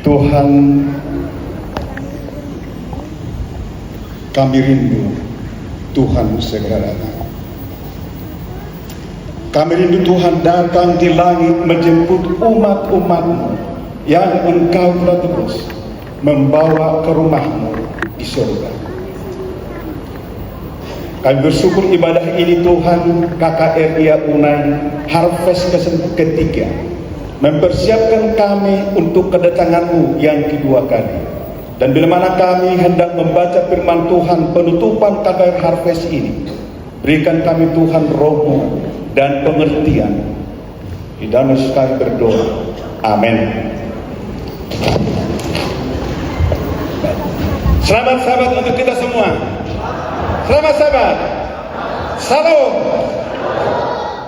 Tuhan, kami rindu Tuhan segera datang. Kami rindu Tuhan datang di langit menjemput umat-umat-Mu yang Engkau telah tebus, membawa ke rumah-Mu di surga. Kami bersyukur ibadah ini Tuhan, KKRI Unai Harvest ketiga mempersiapkan kami untuk kedatangan-Mu yang kedua kali. Dan bila mana kami hendak membaca firman Tuhan penutupan KKR Harvest ini, berikan kami Tuhan roh-Mu dan pengertian. Di dalam sekali berdoa. Amin. Selamat sahabat untuk kita semua. Selamat sahabat. Salam.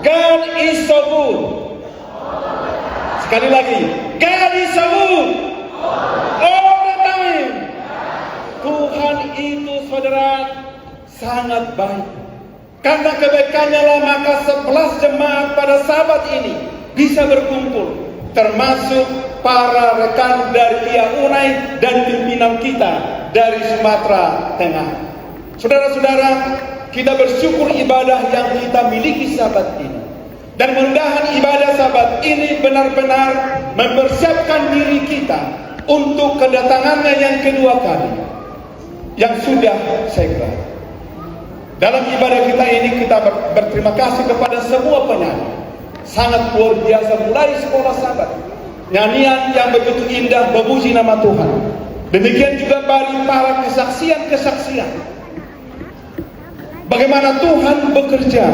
God is so good. Sekali lagi, God is so good. All the time. Tuhan itu saudara sangat baik. Karena kebaikannya lah maka 11 jemaat pada sahabat ini bisa berkumpul, termasuk para rekan dari IA Unai dan pimpinan kita dari Sumatera Tengah. Saudara-saudara, kita bersyukur ibadah yang kita miliki sahabat ini. Dan mudah-mudahan ibadah sahabat ini benar-benar mempersiapkan diri kita untuk kedatangannya yang kedua kali, yang sudah segera. Dalam ibadah kita ini kita berterima kasih kepada semua penyanyi. Sangat luar biasa, mulai sekolah sahabat, nyanyian yang begitu indah memuji nama Tuhan. Demikian juga bagi para kesaksian-kesaksian, bagaimana Tuhan bekerja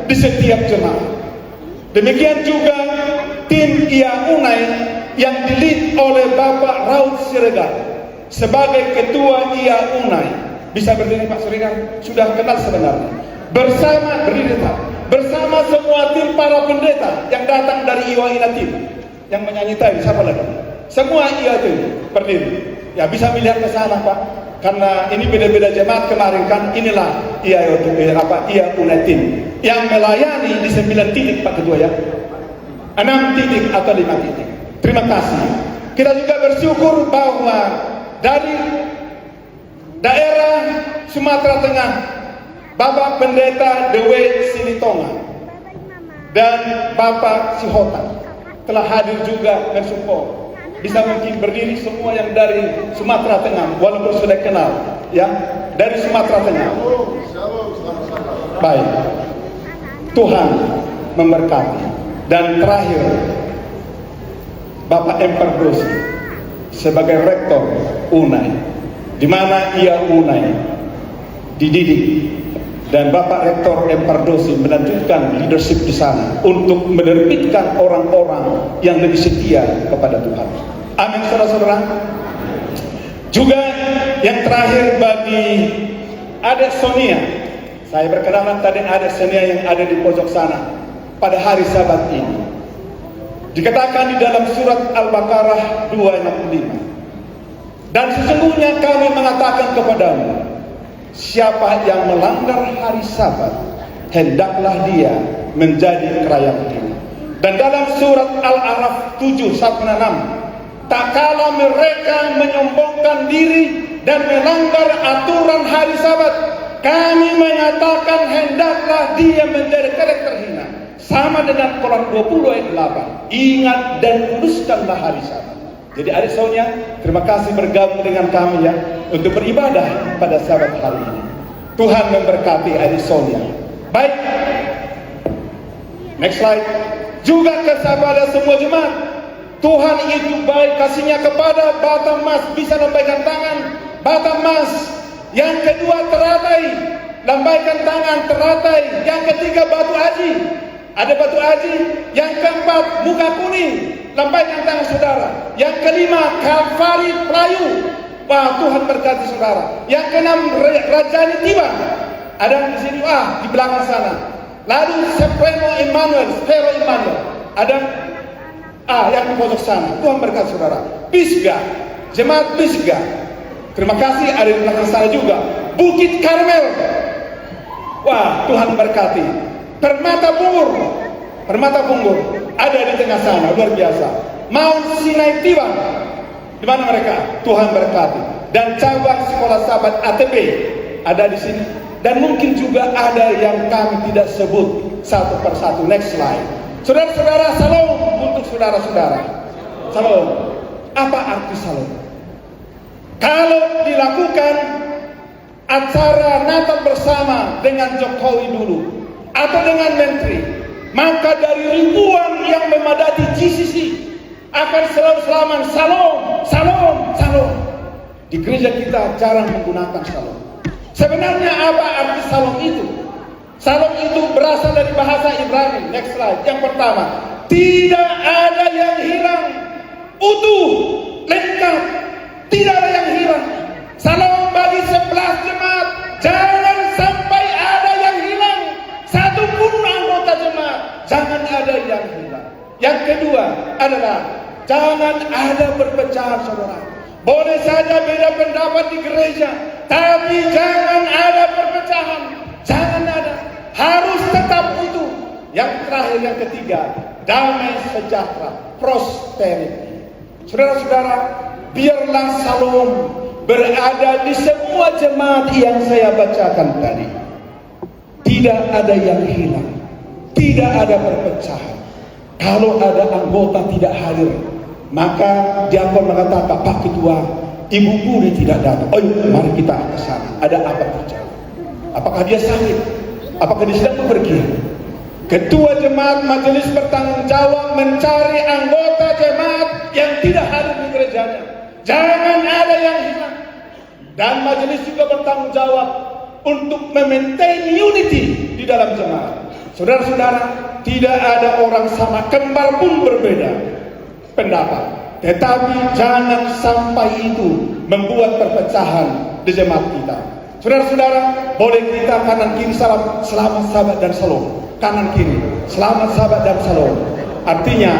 di setiap jemaat. Demikian juga tim IA Unai yang di-lead oleh Bapak Raud Siregar sebagai ketua IA Unai. Bisa berdiri Pak Siregar, sudah kenal sebenarnya. Bersama semua tim para pendeta yang datang dari IWA Tim yang menyanyi tadi, siapa lagi? Semua IA itu berdiri. Ya bisa melihat ke sana Pak, karena ini beda-beda jemaat kemarin kan. Inilah IA Unai Tim yang melayani di 9 titik Pak Ketua ya, 6 titik atau 5 titik. Terima kasih. Kita juga bersyukur bahwa dari daerah Sumatera Tengah, Bapak Pendeta Dewe Silitonga dan Bapak Sihota telah hadir juga mensupport. Bisa mungkin berdiri semua yang dari Sumatera Tengah, walaupun sudah kenal ya, dari Sumatera Tengah. Baik, Tuhan memberkati. Dan terakhir, Bapak Empardosi sebagai rektor Unai, di mana ia Unai dididik, dan Bapak Rektor Empardosi melanjutkan leadership di sana untuk menerbitkan orang-orang yang lebih setia kepada Tuhan. Amin, saudara-saudara. Juga yang terakhir bagi Adik Sonia, saya berkenalan tadi Adik Sonia yang ada di pojok sana pada hari Sabat ini. Dikatakan di dalam surat Al-Baqarah 2:65. Dan sesungguhnya kami mengatakan kepadamu, siapa yang melanggar hari Sabat, hendaklah dia menjadi kerayaan ini. Dan dalam surat Al-Araf 7:1-6, tak kala mereka menyombongkan diri dan melanggar aturan hari Sabat, kami menyatakan hendaklah dia menjadi kerek terhina. Sama dengan Quran 20 ayat 8, ingat dan kuduskanlah hari Sabat. Jadi adik Sonia, terima kasih bergabung dengan kami ya untuk beribadah pada Sabat hari ini. Tuhan memberkati adik Sonia. Baik, next slide. Juga kepada semua jemaat, Tuhan itu baik kasihnya kepada Batam Mas, bisa lambaikan tangan. Batam Mas. Yang kedua teratai, lambaikan tangan teratai. Yang ketiga batu aji, ada batu aji. Yang keempat muka kuning, lambaikan tangan saudara. Yang kelima Kalvari Pelayu. Wah, Tuhan berkati saudara. Yang keenam Rajani Tiba, ada di sini, di belakang sana. Lalu Spero Emmanuel, ada yang di pojok sana. Tuhan berkati saudara. Pisga, jemaat Pisga, terima kasih, ada di belakang sana juga. Bukit Karmel, wah Tuhan berkati. Permata Bungur ada di tengah sana, luar biasa. Mount Sinai Tiba, Di mana mereka? Tuhan berkati. Dan cabang sekolah sahabat ATB ada di sini. Dan mungkin juga ada yang kami tidak sebut satu persatu. Next slide. Saudara-saudara, salam untuk saudara-saudara. Salam. Apa arti salam? Kalau dilakukan acara Natal bersama dengan Jokowi dulu atau dengan Menteri, maka dari ribuan yang memadati GCC akan selalu selaman salam, salam, salam. Di gereja kita jarang menggunakan salam. Sebenarnya apa arti salam itu? Salam itu berasal dari bahasa Ibrani. Next slide. Yang pertama, tidak ada yang hilang, utuh, lengkap, tidak ada yang hilang. Salam bagi 11 jemaat, jangan sampai ada yang hilang, satupun anggota jemaat, jangan ada yang hilang. Yang kedua adalah jangan ada perpecahan, saudara. Boleh saja beda pendapat di gereja, tapi jangan ada perpecahan. Jangan ada. Harus tetap utuh. Yang terakhir, yang ketiga, damai sejahtera, prosperity. Saudara-saudara, biarlah salam berada di semua jemaat yang saya bacakan tadi. Tidak ada yang hilang, tidak ada perpecahan. Kalau ada anggota tidak hadir, maka diakon mengatakan, Pak Ketua, Ibu Budi tidak datang. Oh, mari kita ke sana. Ada apa terjadi? Apakah dia sakit? Apakah dia sedang bepergian? Ketua jemaat majelis bertanggung jawab mencari anggota jemaat yang tidak hadir di gerejanya. Jangan ada yang hilang. Dan majelis juga bertanggung jawab untuk memaintain unity di dalam jemaat. Saudara-saudara, tidak ada orang sama, kembar pun berbeda pendapat. Tetapi jangan sampai itu membuat perpecahan di jemaat kita. Saudara-saudara, boleh kita kanan kiri salam, selamat sahabat dan salam. Kanan kiri, selamat sahabat dan salam. Artinya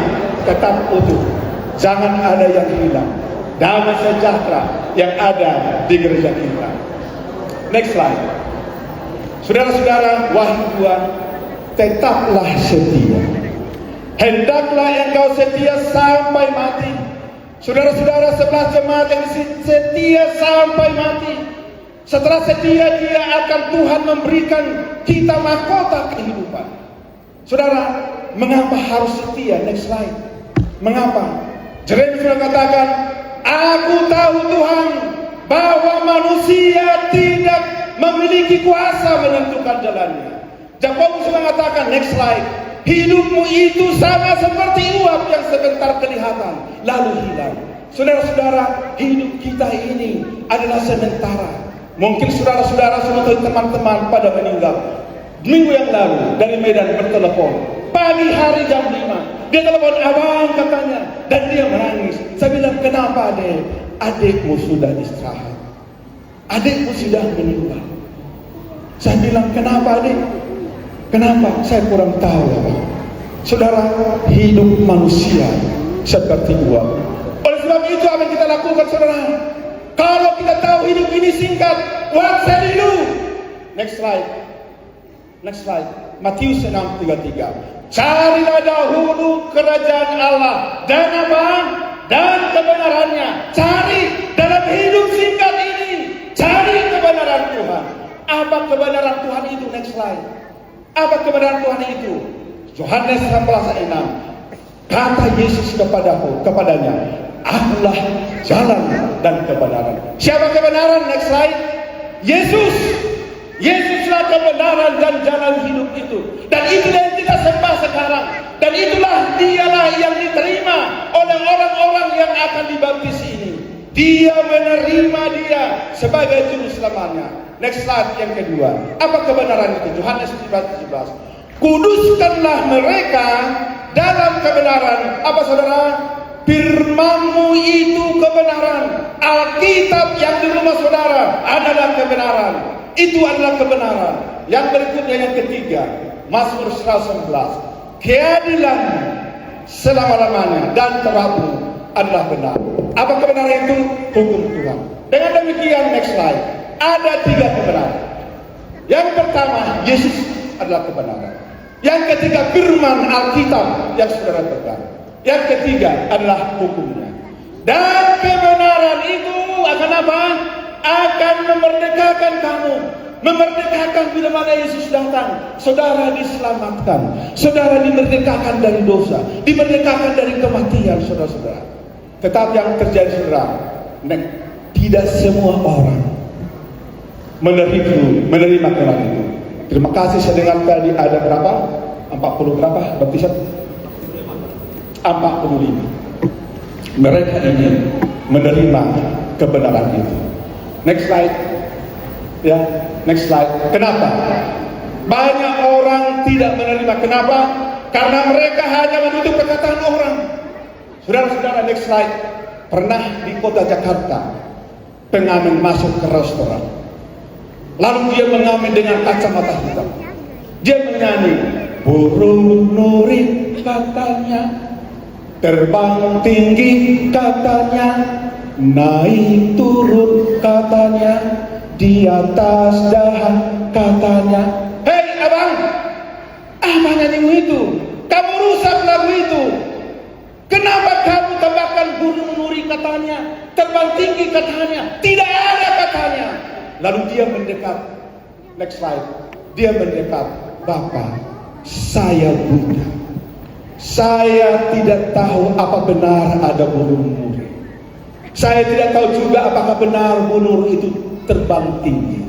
tetap utuh, jangan ada yang hilang. Damai sejahtera yang ada di gereja kita. Next slide. Saudara-saudara, wahyu Tuhan, tetaplah setia. Hendaklah engkau setia sampai mati. Saudara-saudara, 11 jemaat yang setia sampai mati. Setelah setia, dia akan Tuhan memberikan kita mahkota kehidupan. Saudara, mengapa harus setia? Next slide. Mengapa? Jeremias sudah katakan, aku tahu Tuhan bahwa manusia tidak memiliki kuasa menentukan jalannya. Jakobus mengatakan, next slide, hidupmu itu sama seperti uap yang sebentar kelihatan lalu hilang. Saudara-saudara, hidup kita ini adalah sementara. Mungkin saudara-saudara sudah tahu teman-teman pada meninggal. Minggu yang lalu dari Medan bertelepon, pagi hari jam 5 dia telepon, abang katanya, dan dia menangis. Saya bilang, kenapa adek? Adekmu sudah istirahat, adekmu sudah meninggal. Saya bilang, kenapa adek? Kenapa? Saya kurang tahu, abang. Saudara, hidup manusia seperti uap. Oleh sebab itu apa yang kita lakukan, saudara? Kalau kita tahu hidup ini singkat, what shall we do? Next slide. Next slide. Matius 6:33. Carilah dahulu kerajaan Allah dan apa? Dan kebenarannya. Cari dalam hidup singkat ini. Cari kebenaran Tuhan. Apa kebenaran Tuhan itu? Next slide. Apa kebenaran Tuhan itu? Yohanes 16:6. Kata Yesus kepadanya, akulah jalan dan kebenaran. Siapa kebenaran? Next slide. Yesus. Yesuslah kebenaran dan jalan hidup itu. Dan itulah yang kita sembah sekarang. Dan itulah dialah yang diterima oleh orang-orang yang akan dibaptis ini. Dia menerima dia sebagai juru selamatnya. Next slide yang kedua. Apa kebenaran itu? Yohanes 17. Kuduskanlah mereka dalam kebenaran. Apa saudara? Firman-Mu itu kebenaran. Alkitab yang di rumah saudara adalah kebenaran. Itu adalah kebenaran. Yang berikutnya, yang ketiga, Mazmur 111. Keadilan selama-lamanya dan terang adalah benar. Apa kebenaran itu? Hukum Tuhan. Dengan demikian, next slide. Ada 3 kebenaran. Yang pertama, Yesus adalah kebenaran. Yang ketiga, firman Alkitab yang saudara pegang. Yang ketiga adalah hukumnya. Dan kebenaran apa? Akan memerdekakan kamu. Memerdekakan bila mana Yesus datang, saudara diselamatkan, saudara dimerdekakan dari dosa, dimerdekakan dari kematian, saudara-saudara. Tetapi yang terjadi, saudara, tidak semua orang menerima Quran itu. Terima kasih, saya dengar tadi ada berapa? 40 berapa baptisan? 45. Mereka ini menerima kebenaran itu. Next slide. Ya, next slide. Kenapa? Banyak orang tidak menerima. Kenapa? Karena mereka hanya menutup perkataan orang. Saudara-saudara, next slide. Pernah di kota Jakarta, pengamen masuk ke restoran. Lalu dia mengamen dengan kacamata hitam. Dia menyanyi, burung nuri katanya, terbang tinggi katanya, naik turun katanya, di atas dahan katanya. Hei abang, apa nyanyimu itu? Kamu rusak lagu itu. Kenapa kamu tambahkan burung nuri katanya, terbang tinggi katanya, tidak ada katanya. Lalu dia mendekat. Next slide. Dia mendekat. Bapak, saya buta. Saya tidak tahu apa benar ada burung nuri. Saya tidak tahu juga apakah benar burung nuri itu terbang tinggi.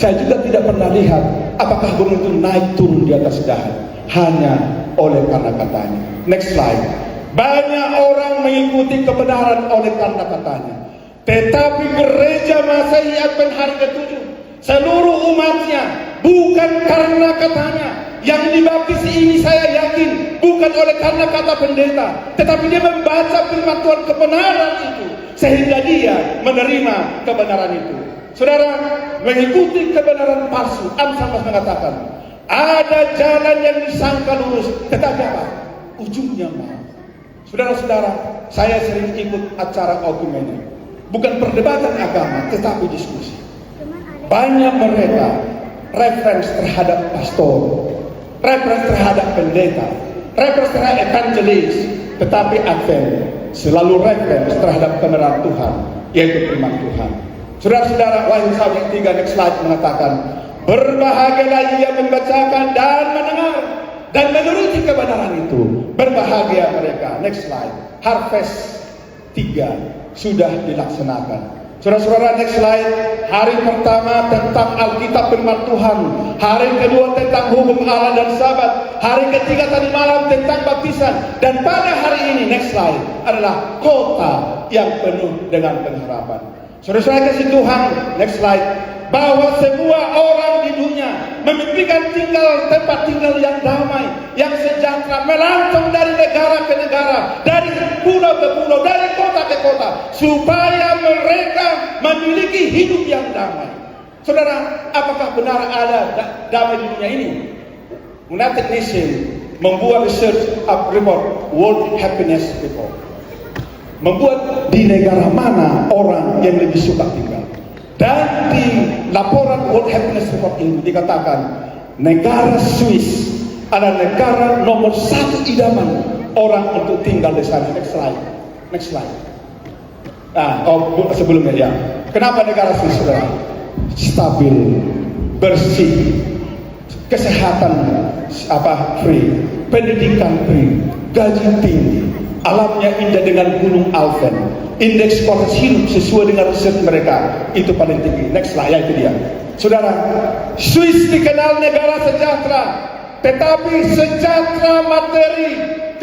Saya juga tidak pernah lihat apakah burung itu naik turun di atas dahan. Hanya oleh karena katanya. Next slide. Banyak orang mengikuti kebenaran oleh karena katanya. Tetapi gereja Masehi Advent hari ke-7, seluruh umatnya, bukan karena katanya. Yang dibaptis ini saya yakin bukan oleh karena kata pendeta, tetapi dia membaca firman Tuhan kebenaran itu, sehingga dia menerima kebenaran itu. Saudara, mengikuti kebenaran palsu, Amsal mengatakan ada jalan yang disangka lurus, tetapi apa? Ujungnya maut. Saudara-saudara, saya sering ikut acara argumen, bukan perdebatan agama, tetapi diskusi. Banyak mereka referensi terhadap pastor, referensi terhadap pendeta, referensi terhadap evangelis, tetapi Advent selalu referensi terhadap kebenaran Tuhan, yaitu firman Tuhan. Saudara-saudara, Wahyu 1:3 next slide mengatakan, berbahagialah ia membacakan dan mendengar dan menuruti kebenaran itu. Berbahagia mereka. Next slide. Harvest 3 sudah dilaksanakan. Saudara-saudara, next slide. Hari pertama tentang Alkitab firman Tuhan. Hari kedua tentang hukum Allah dan Sabat. Hari ketiga tadi malam tentang baptisan. Dan pada hari ini, next slide, adalah kota yang penuh dengan pengharapan. Saudara-saudara kasih Tuhan, next slide, bahwa semua orang di dunia memimpikan tempat tinggal yang damai, yang sejahtera, melancong dari negara ke negara, dari pulau ke pulau, dari kota ke kota, supaya mereka memiliki hidup yang damai. Saudara, apakah benar ada damai di dunia ini? United Nations membuat research report, World Happiness Report, membuat di negara mana orang yang lebih suka tinggal. Dan di laporan World Happiness Report ini dikatakan negara Swiss adalah negara nomor 1 idaman orang untuk tinggal di sana. Next slide. Next slide. Sebelumnya ya. Kenapa negara Swiss? Stabil, bersih, kesehatan free, pendidikan free, gaji tinggi, alamnya indah dengan gunung Alpen, indeks kualitas hidup sesuai dengan riset mereka itu paling tinggi. Next slide, ya itu dia. Saudara, Swiss dikenal negara sejahtera, tetapi sejahtera materi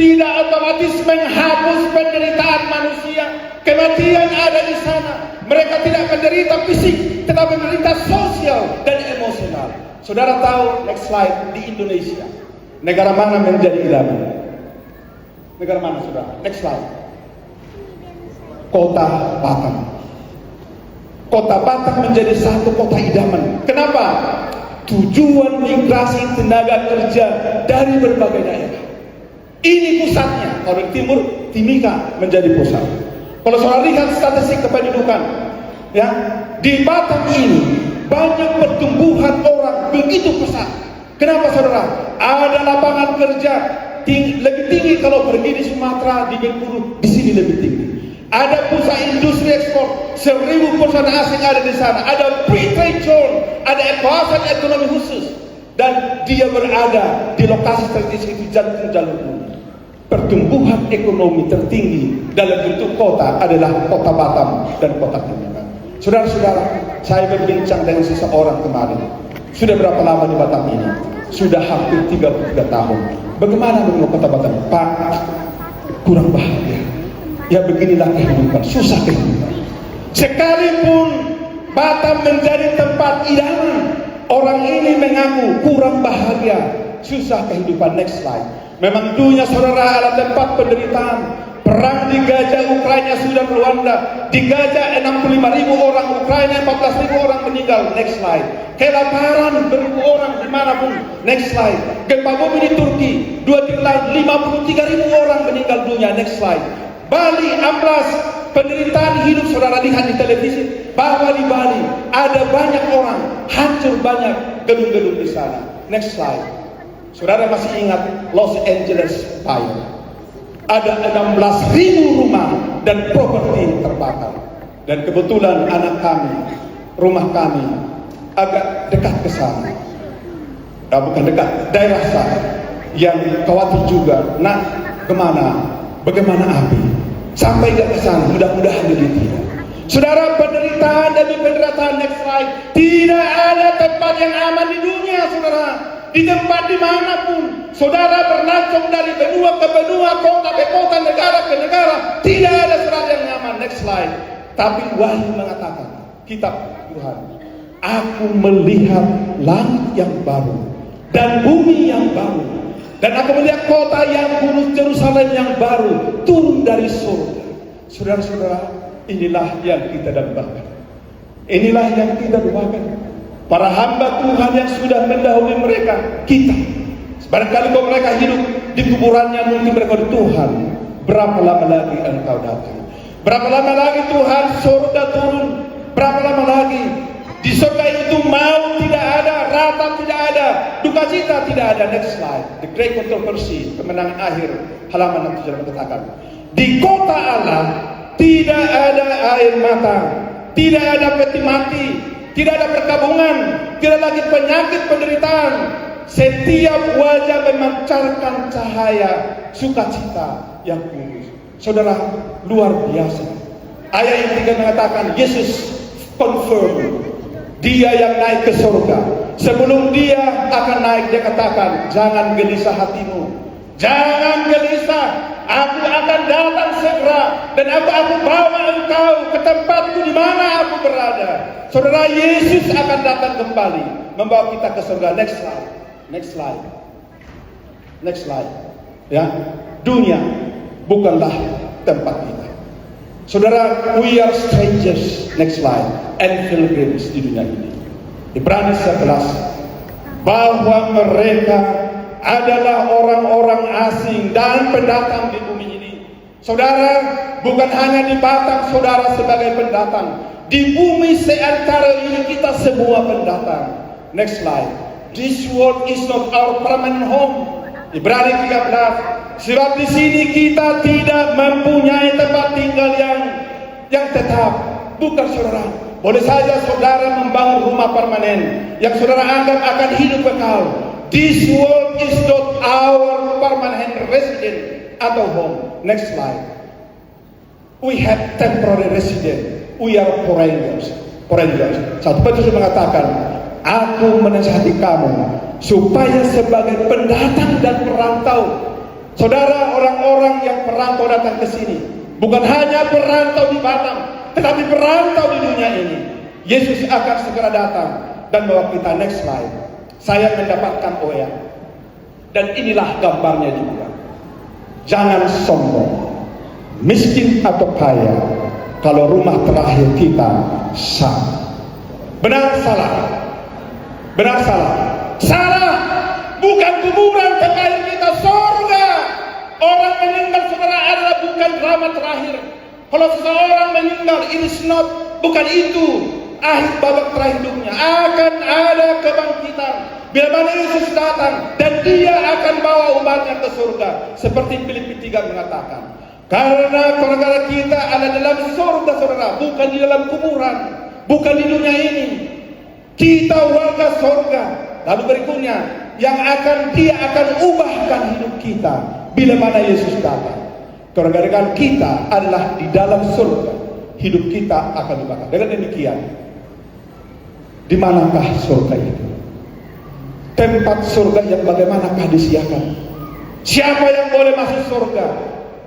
tidak otomatis menghapus penderitaan manusia. Kematian ada di sana. Mereka tidak menderita fisik, tetapi menderita sosial dan emosional. Saudara tahu, next slide, di Indonesia, negara mana menjadi idaman? Negara mana, saudara? Next slide. Kota Batam. Kota Batam menjadi satu kota idaman. Kenapa? Tujuan migrasi tenaga kerja dari berbagai daerah. Ini pusatnya. Kalau di timur, Timika menjadi pusat. Kalau saudara lihat statistik kependudukan, ya, di Batam ini banyak pertumbuhan orang begitu pesat. Kenapa, saudara? Ada lapangan kerja lebih tinggi kalau pergi di Sumatera, di Bengkulu, di sini lebih tinggi. Ada pusat industri ekspor, 1000 perusahaan asing ada di sana. Ada free trade zone, ada kawasan ekonomi khusus. Dan dia berada di lokasi strategis itu, jantung jalur bumi. Pertumbuhan ekonomi tertinggi dalam bentuk kota adalah kota Batam dan kota Tangerang. Saudara-saudara, saya berbincang dengan seseorang kemarin. Sudah berapa lama di Batam ini? Sudah hampir 33 tahun. Bagaimana dengan kota Batam? Pak, kurang bahagia. Ya beginilah kehidupan, susah kehidupan. Sekalipun Batam menjadi tempat idaman, orang ini mengaku kurang bahagia, susah kehidupan. Next slide. Memang dunia saudara adalah tempat penderitaan. Perang digajah Ukraina sudah Rwanda, digajah 65.000 orang Ukraina, 14.000 orang meninggal. Next slide. Kelaparan beribu orang dimanapun. Next slide. Gempa bumi di Turki 53.000 orang meninggal dunia. Next slide. Bali amblas, penderitaan hidup. Saudara lihat di televisi bahwa di Bali ada banyak orang, hancur banyak gedung-gedung di sana. Next slide. Saudara masih ingat Los Angeles Fire? Ada 16.000 rumah dan properti terbakar. Dan kebetulan anak kami, rumah kami agak dekat ke sana. Bukan dekat, daerah sana. Yang khawatir juga, nak kemana? Bagaimana api? Sampai ke sana, mudah-mudahan jadi tidak. Saudara, penderitaan demi penderitaan. Next slide. Tidak ada tempat yang aman di dunia, saudara. Di tempat dimanapun saudara berlangsung dari benua ke benua, kota ke kota, negara ke negara, tidak ada serat yang nyaman. Next slide. Tapi Wahyu mengatakan, kitab Tuhan, aku melihat langit yang baru dan bumi yang baru, dan aku melihat kota yang kudus, Yerusalem yang baru turun dari surga. Saudara-saudara, inilah yang kita dambakan, inilah yang kita doakan. Para hamba Tuhan yang sudah mendahului mereka, kita. Barangkali kalau mereka hidup di kuburannya, mungkin mereka, Tuhan, berapa lama lagi Engkau datang? Berapa lama lagi Tuhan surga turun? Berapa lama lagi? Di surga itu maut tidak ada, ratap tidak ada, duka cita tidak ada. Next slide. The Great Controversy, kemenangan akhir, halaman 6 mengatakan, di kota Allah tidak ada air mata, tidak ada peti mati, tidak ada perkabungan, tidak lagi penyakit penderitaan. Setiap wajah memancarkan cahaya sukacita yang kudus. Saudara, luar biasa. Ayat yang 3 mengatakan, Yesus confirm, dia yang naik ke surga. Sebelum dia akan naik, dia katakan, jangan gelisah hatimu, jangan gelisah. Aku akan datang segera, dan aku bawa engkau ke tempatku di mana aku berada. Saudara, Yesus akan datang kembali membawa kita ke surga. Next slide. Next slide. Next slide. Ya, dunia bukanlah tempat kita. Saudara, we are strangers. Next slide. And pilgrims di dunia ini. Ibrani 11, bahwa mereka adalah orang-orang asing dan pendatang di bumi ini. Saudara, bukan hanya di Batam saudara sebagai pendatang. Di bumi seantara ini kita semua pendatang. Next slide. This world is not our permanent home. Ibrani 13. Sebab di sini kita tidak mempunyai tempat tinggal yang tetap. Bukan saudara. Boleh saja saudara membangun rumah permanen yang saudara anggap akan hidup kekal. This world is not our permanent resident atau home. Next slide. We have temporary resident. We are foreigners. Satu Petrus mengatakan, aku menasihati kamu supaya sebagai pendatang dan perantau. Saudara, orang-orang yang perantau datang ke sini, bukan hanya perantau di Batam, tetapi perantau di dunia ini. Yesus akan segera datang dan bawa kita. Next slide. Saya mendapatkan OEA, dan inilah gambarnya juga. Jangan sombong, miskin atau kaya, kalau rumah terakhir kita sama. Benar salah? Benar salah? Salah. Bukan kuburan terakhir kita, surga. Orang meninggal saudara adalah bukan drama terakhir. Kalau seseorang meninggal, it is not, bukan itu akhir babak terakhir hidupnya. Akan ada kebangkitan bila mana Yesus datang, dan dia akan bawa umatnya ke surga. Seperti Filipi 3 mengatakan, Karena keluarga kita ada dalam surga, saudara, bukan di dalam kuburan, bukan di dunia ini. Kita warga surga. Lalu berikutnya, yang dia akan ubahkan hidup kita bila mana Yesus datang. Keluarga kita adalah di dalam surga, hidup kita akan diubahkan. Dengan demikian, di manakah surga itu? Tempat surga yang bagaimanakah disediakan? Siapa yang boleh masuk surga?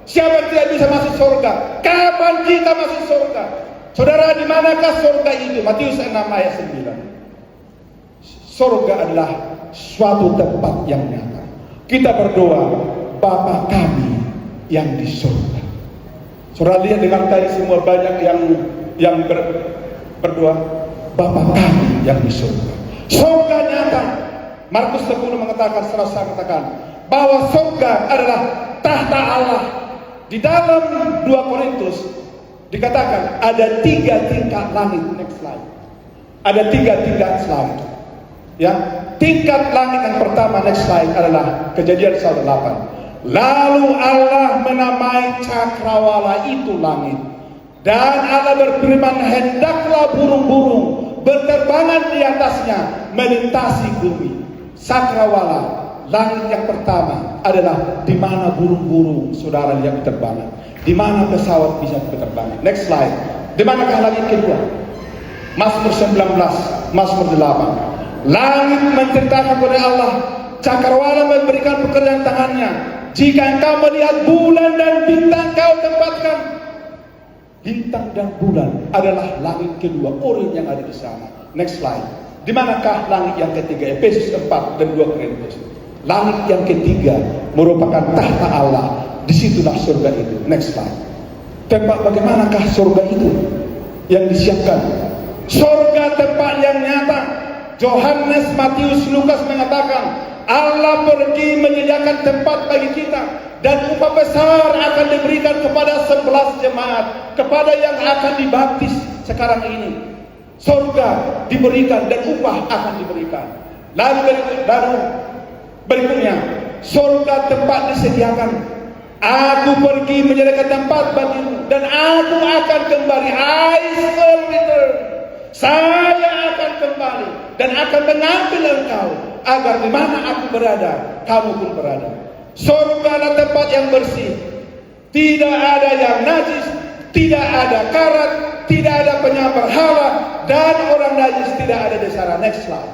Siapa yang tidak bisa masuk surga? Kapan kita masuk surga? Saudara, di manakah surga itu? Matius 6 ayat 9. Surga adalah suatu tempat yang nyata. Kita berdoa, Bapa kami yang di surga. Saudara lihat dengan tadi semua banyak yang berdoa, Bapa kami yang di surga. Surga nyata. Markus 10 mengatakan, serasa mengatakan bahwa surga adalah tahta Allah. Di dalam 2 Korintus dikatakan ada 3 tingkat langit. Next slide. Ada 3 tingkat langit. Ya, tingkat langit yang pertama, next slide, adalah Kejadian 1:8. Lalu Allah menamai cakrawala itu langit, dan Allah berfirman, hendaklah burung-burung berterbangan di atasnya melintasi bumi. Cakrawala langit yang pertama adalah di mana burung-burung saudara yang berterbangan, di mana pesawat bisa berterbangan. Next slide. Di manakah langit kedua? Mazmur 19, Mazmur 8. Langit menceritakan kepada Allah, cakrawala memberikan pekerjaan tangannya. Jika engkau melihat bulan dan bintang, kau tempatkan. Bintang dan bulan adalah langit kedua, orang yang ada di sana. Next slide. Di manakah langit yang ketiga? Efesus 4 dan 2 Korintus. Langit yang ketiga merupakan tahta Allah. Disitulah surga itu. Next slide. Tempat bagaimanakah surga itu yang disiapkan? Surga tempat yang nyata. Yohanes, Matius, Lukas mengatakan Allah pergi menyediakan tempat bagi kita, dan upah besar akan diberikan kepada 11 jemaat, kepada yang akan dibaptis sekarang ini. Surga diberikan dan upah akan diberikan. Lalu berikutnya, surga tempat disediakan. Aku pergi menyediakan tempat bagimu, dan aku akan kembali. I will return. Saya akan kembali dan akan mengambil engkau, agar di mana aku berada, kamu pun berada. Surga adalah tempat yang bersih, tidak ada yang najis, tidak ada karat, tidak ada penyembah berhala, dan orang najis tidak ada di sana. Next slide.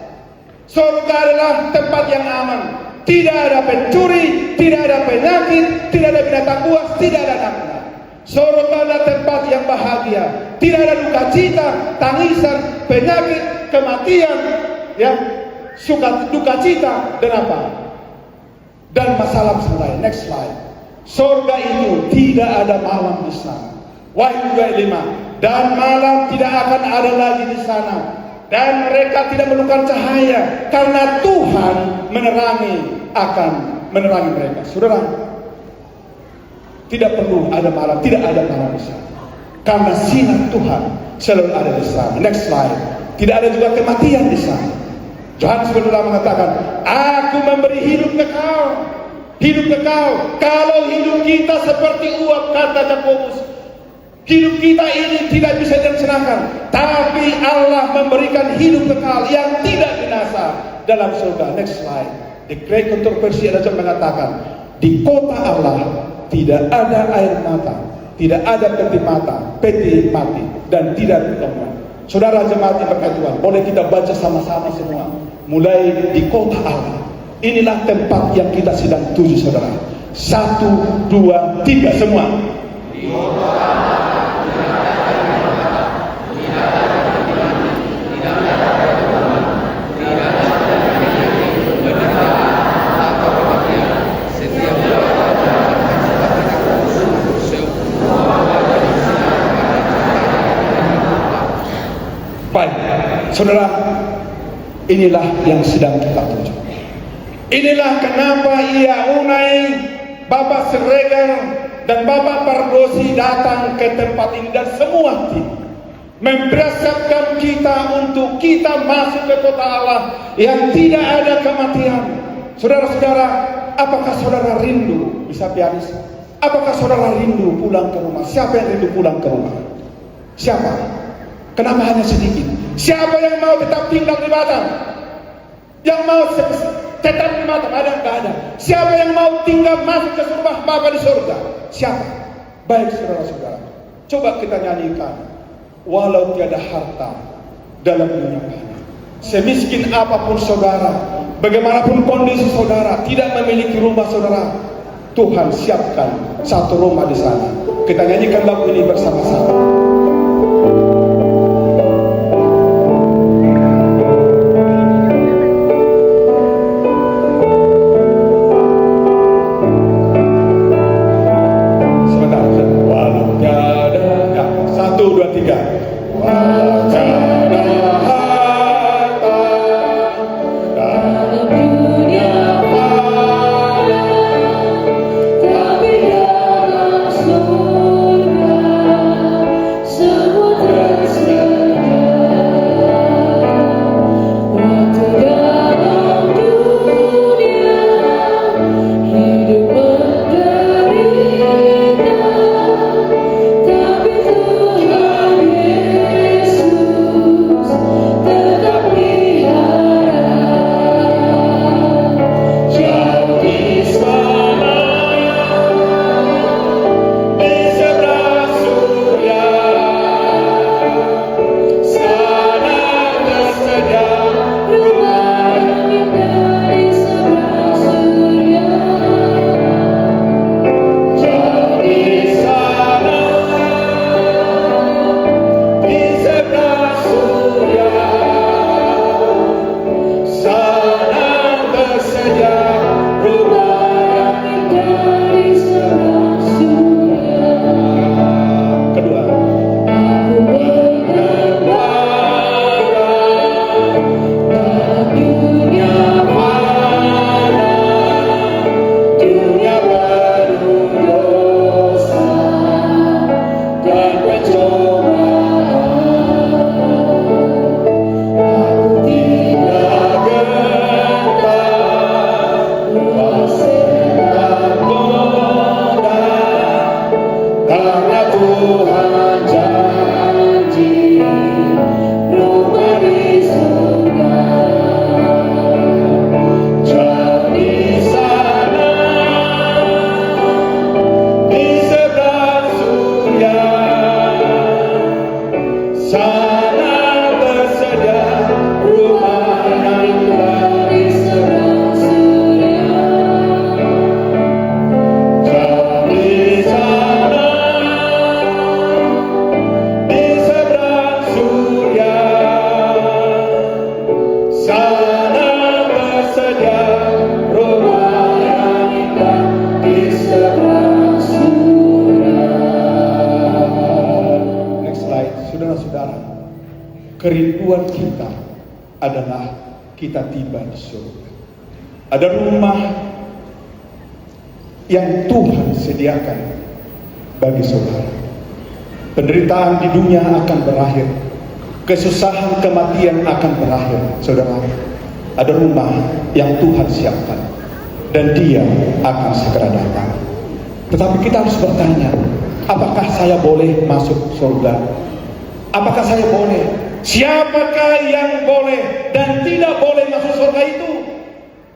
Surga adalah tempat yang aman, tidak ada pencuri, tidak ada penyakit, tidak ada binatang buas, tidak ada nakal. Surga adalah tempat yang bahagia, tidak ada duka cita, tangisan, penyakit, kematian, ya, duka cita, dan apa? Dan masalah lain. Next slide. Surga itu tidak ada malam di sana. Wahyu 2:5. Dan malam tidak akan ada lagi di sana, dan mereka tidak memerlukan cahaya, karena Tuhan akan menerangi mereka. Saudara, tidak perlu ada malam, tidak ada malam di sana, karena sinar Tuhan selalu ada di sana. Next slide. Tidak ada juga kematian di sana. Yohanes berdoa mengatakan, aku memberi hidup kekal. Hidup kekal. Kalau hidup kita seperti uap, kata Yakobus, hidup kita ini tidak bisa disenangkan, tapi Allah memberikan hidup kekal yang tidak binasa dalam surga. Next slide. The Great Controversy ada yang mengatakan, di kota Allah tidak ada air mata, tidak ada peti mati, dan tidak bertobat. Saudara jemaat yang berkat Tuhan, boleh kita baca sama-sama semua, mulai di kota Allah. Inilah tempat yang kita sedang tuju, saudara. 1, 2, 3 semua. Di kota Allah. Baik, saudara, inilah yang sedang kita tuju. Inilah kenapa ia Unai, Bapak Siregar, dan Bapak Pardosi datang ke tempat ini, dan semua tim mempersiapkan kita untuk kita masuk ke kota Allah yang tidak ada kematian. Saudara-saudara, apakah saudara rindu? Bisa pianis? Apakah saudara rindu pulang ke rumah? Siapa yang rindu pulang ke rumah? Siapa? Kenapa hanya sedikit? Siapa yang mau tetap tinggal di Batam? Yang mau tetap di Batam? Ada nggak ada? Siapa yang mau tinggal masuk ke rumah Bapa di surga? Siapa? Baik saudara-saudara, coba kita nyanyikan. Walau tiada harta dalam dunia ini, semiskin apapun saudara, bagaimanapun kondisi saudara, tidak memiliki rumah saudara, Tuhan siapkan satu rumah di sana. Kita nyanyikan lagu ini bersama-sama. Sebentar, walau tiada, ya, 1, 2, 3. Walau tiada harta dalam dunia kerinduan kita adalah kita tiba di surga. Ada rumah yang Tuhan sediakan bagi saudara. Penderitaan di dunia akan berakhir, kesusahan kematian akan berakhir, saudara. Ada rumah yang Tuhan siapkan dan Dia akan segera datang. Tetapi kita harus bertanya, apakah saya boleh masuk surga? Apakah saya boleh? Siapakah yang boleh dan tidak boleh masuk surga itu?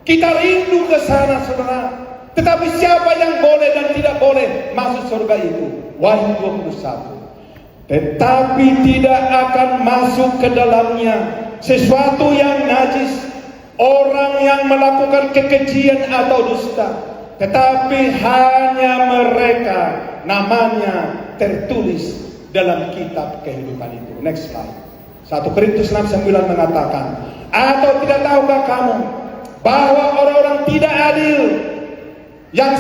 Kita rindu ke sana, saudara. Tetapi siapa yang boleh dan tidak boleh masuk surga itu? Wahyu 21. Tetapi tidak akan masuk ke dalamnya sesuatu yang najis, orang yang melakukan kekejian atau dusta, tetapi hanya mereka namanya tertulis dalam kitab kehidupan itu. Next slide. 1 Korintus 6:9 mengatakan, atau tidak tahukah kamu bahwa orang-orang tidak adil yang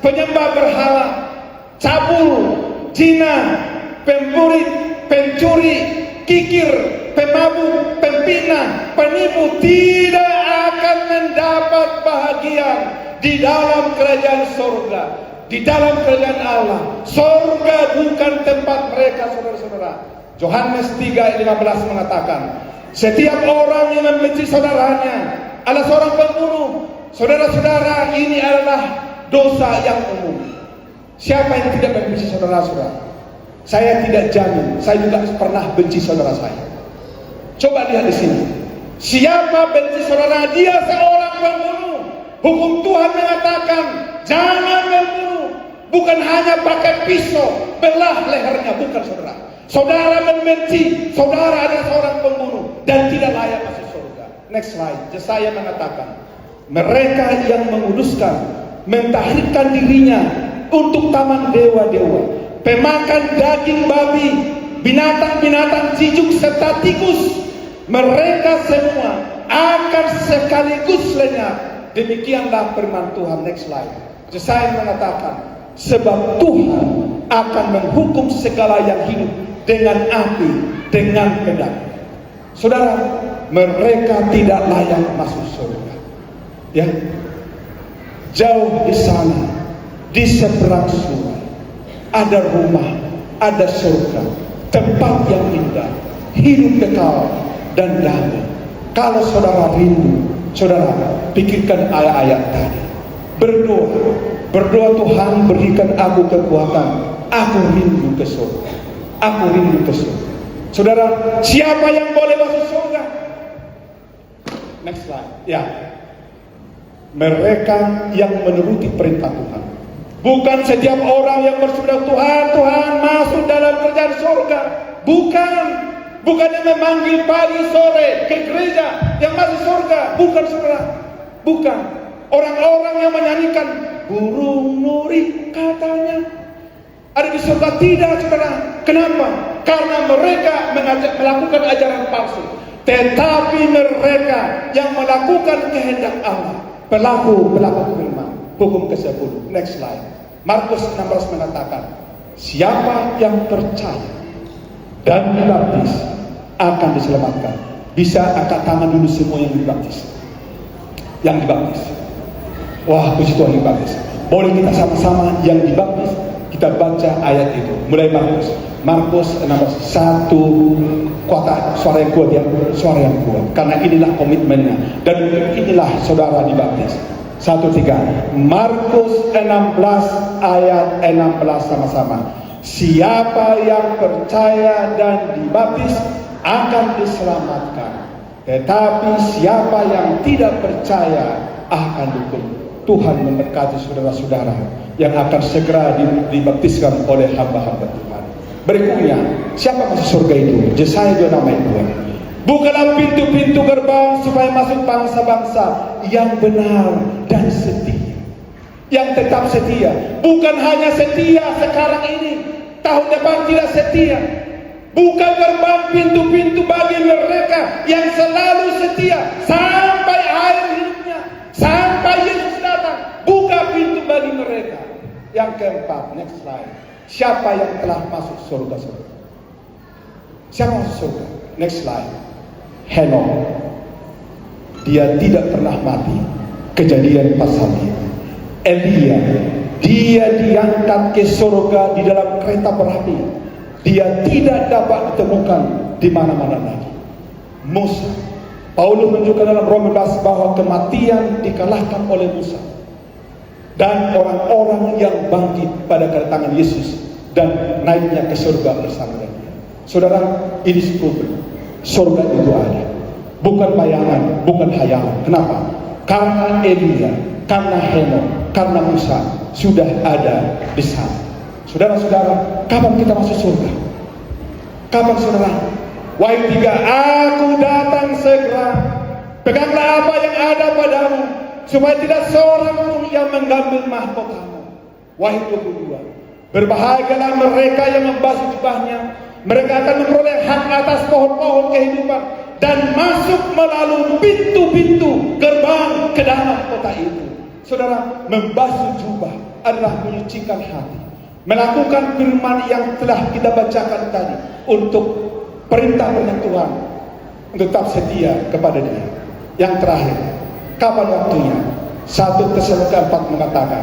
penyembah berhala, cabul, zina, pemburit, pencuri, kikir, pemabuk, pempina, penipu tidak akan mendapat bahagia di dalam kerajaan surga, di dalam kerajaan Allah. Surga bukan tempat mereka, saudara-saudara. Yohanes 3:15 mengatakan, setiap orang yang membenci saudaranya adalah seorang pembunuh. Saudara-saudara, ini adalah dosa yang umum. Siapa yang tidak membenci saudara-saudara? Saya tidak jamin, saya juga pernah benci saudara saya. Coba lihat di sini. Siapa benci saudara? Dia seorang pembunuh. Hukum Tuhan mengatakan jangan membunuh. Bukan hanya pakai pisau belah lehernya, bukan saudara. Saudara membenci, saudara adalah seorang pembunuh dan tidak layak masuk surga. Next slide. Yesaya mengatakan, mereka yang menguduskan, mentahirkan dirinya untuk taman dewa-dewa, pemakan daging babi, binatang-binatang jijuk serta tikus, mereka semua akan sekaligus lenyap. Demikianlah firman Tuhan. Next slide. Yesaya mengatakan, sebab Tuhan akan menghukum segala yang hidup dengan api, dengan pedang. Saudara, mereka tidak layak masuk surga. Ya, jauh di sana, di seberang sungai, ada rumah, ada surga, tempat yang indah, hidup kekal dan damai. Kalau saudara rindu, saudara pikirkan ayat-ayat tadi. Berdoa Tuhan berikan aku kekuatan. Aku rindu ke surga. Aku rindu ke surga. Saudara, siapa yang boleh masuk surga? Next slide. Ya, mereka yang menuruti perintah Tuhan. Bukan setiap orang yang bersuara Tuhan masuk dalam kerajaan surga. Bukan yang memanggil pagi sore ke gereja yang masuk surga. Bukan saudara. Bukan. Orang-orang yang menyanyikan burung nuri katanya ada di surga. Tidak saudara. Kenapa? Karena mereka melakukan ajaran palsu. Tetapi mereka yang melakukan kehendak Allah, pelaku firman. Hukum ke-10. Next slide. Markus 16 mengatakan, siapa yang percaya dan dibaptis akan diselamatkan. Bisa angkat tangan dulu semua yang dibaptis. Yang dibaptis. Wah, puji Tuhan, dibaptis. Boleh kita sama-sama yang dibaptis, kita baca ayat itu. Mulai Markus 16, satu kuat, suara yang kuat, suara yang kuat. Karena inilah komitmennya. Dan inilah saudara dibaptis. 1, 3. Markus 16 ayat 16 sama-sama. Siapa yang percaya dan dibaptis akan diselamatkan. Tetapi siapa yang tidak percaya akan dihukum. Tuhan memberkati saudara-saudara yang akan segera dibaptiskan oleh hamba-hamba Tuhan. Berikutnya, siapa masuk surga itu? Yesaya 26 ayat 2. Bukalah pintu-pintu gerbang supaya masuk bangsa-bangsa yang benar dan setia. Yang tetap setia. Bukan hanya setia sekarang ini, tahun depan tidak setia. Buka gerbang pintu-pintu bagi mereka yang selalu setia sampai akhir hidupnya, sampai Yesus datang. Buka pintu bagi mereka. Yang keempat, next slide. Siapa yang telah masuk surga? Siapa masuk surga? Next slide. Henok. Dia tidak pernah mati. Kejadian pasal ini. Elia, dia diangkat ke surga di dalam kereta berapi. Dia tidak dapat ditemukan di mana-mana lagi. Musa, Paulus menunjukkan dalam Roma 11 bahwa kematian dikalahkan oleh Musa. Dan orang-orang yang bangkit pada kedatangan Yesus dan naiknya ke surga bersama dia. Saudara, ini proven. Surga itu ada. Bukan bayangan, bukan hayalan. Kenapa? Karena Elia, karena Henok, karena Musa sudah ada di sana. Saudara-saudara, kapan kita masuk surga? Kapan saudara? Wahai 3, aku datang segera. Peganglah apa yang ada padamu, supaya tidak seorang pun yang mengambil mahkotamu. Wahai 22, berbahagialah mereka yang membasuh jubahnya. Mereka akan memperoleh hak atas pohon-pohon kehidupan dan masuk melalui pintu-pintu gerbang ke dalam kota itu. Saudara, membasuh jubah adalah menyucikan hati, melakukan firman yang telah kita bacakan tadi untuk perintah-perintah Tuhan, untuk tetap setia kepada Dia. Yang terakhir, kapan waktunya? 1 Tesalonika 4 mengatakan,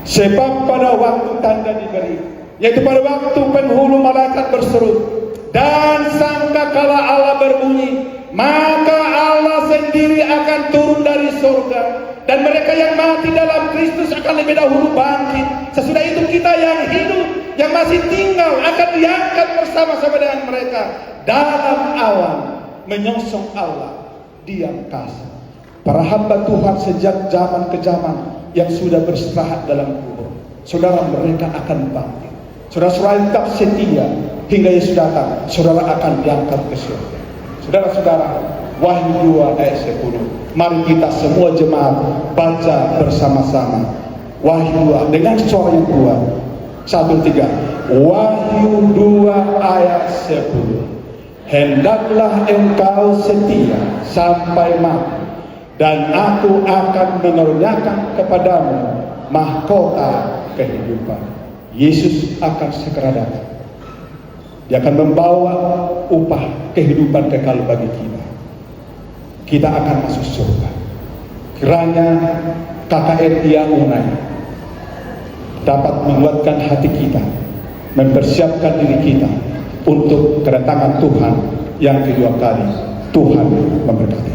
sebab pada waktu tanda diberi, yaitu pada waktu penghulu malaikat berseru dan sangkakala Allah berbunyi, maka Allah sendiri akan turun dari surga, dan mereka yang mati dalam Kristus akan lebih dahulu bangkit. Sesudah itu kita yang hidup, yang masih tinggal akan diangkat bersama-sama dengan mereka dalam awan menyongsong Allah di angkasa. Para hamba Tuhan sejak zaman ke zaman yang sudah beristirahat dalam kubur, saudara, mereka akan bangkit. Saudara-saudara tetap setia hingga Yesus datang, saudara akan diangkat ke surga. Saudara-saudara, Wahyu 2 ayat 10. Mari kita semua jemaat baca bersama-sama Wahyu 2 dengan suara yang kuat. 1, 3. Wahyu 2 ayat 10. Hendaklah engkau setia sampai mati, dan aku akan mengaruniakan kepadamu mahkota kehidupan. Yesus akan segera datang. Dia akan membawa upah kehidupan kekal bagi kita. Kita akan masuk surga. Kiranya KKR Ia Unai dapat menguatkan hati kita, mempersiapkan diri kita untuk kedatangan Tuhan yang kedua kali. Tuhan memberkati.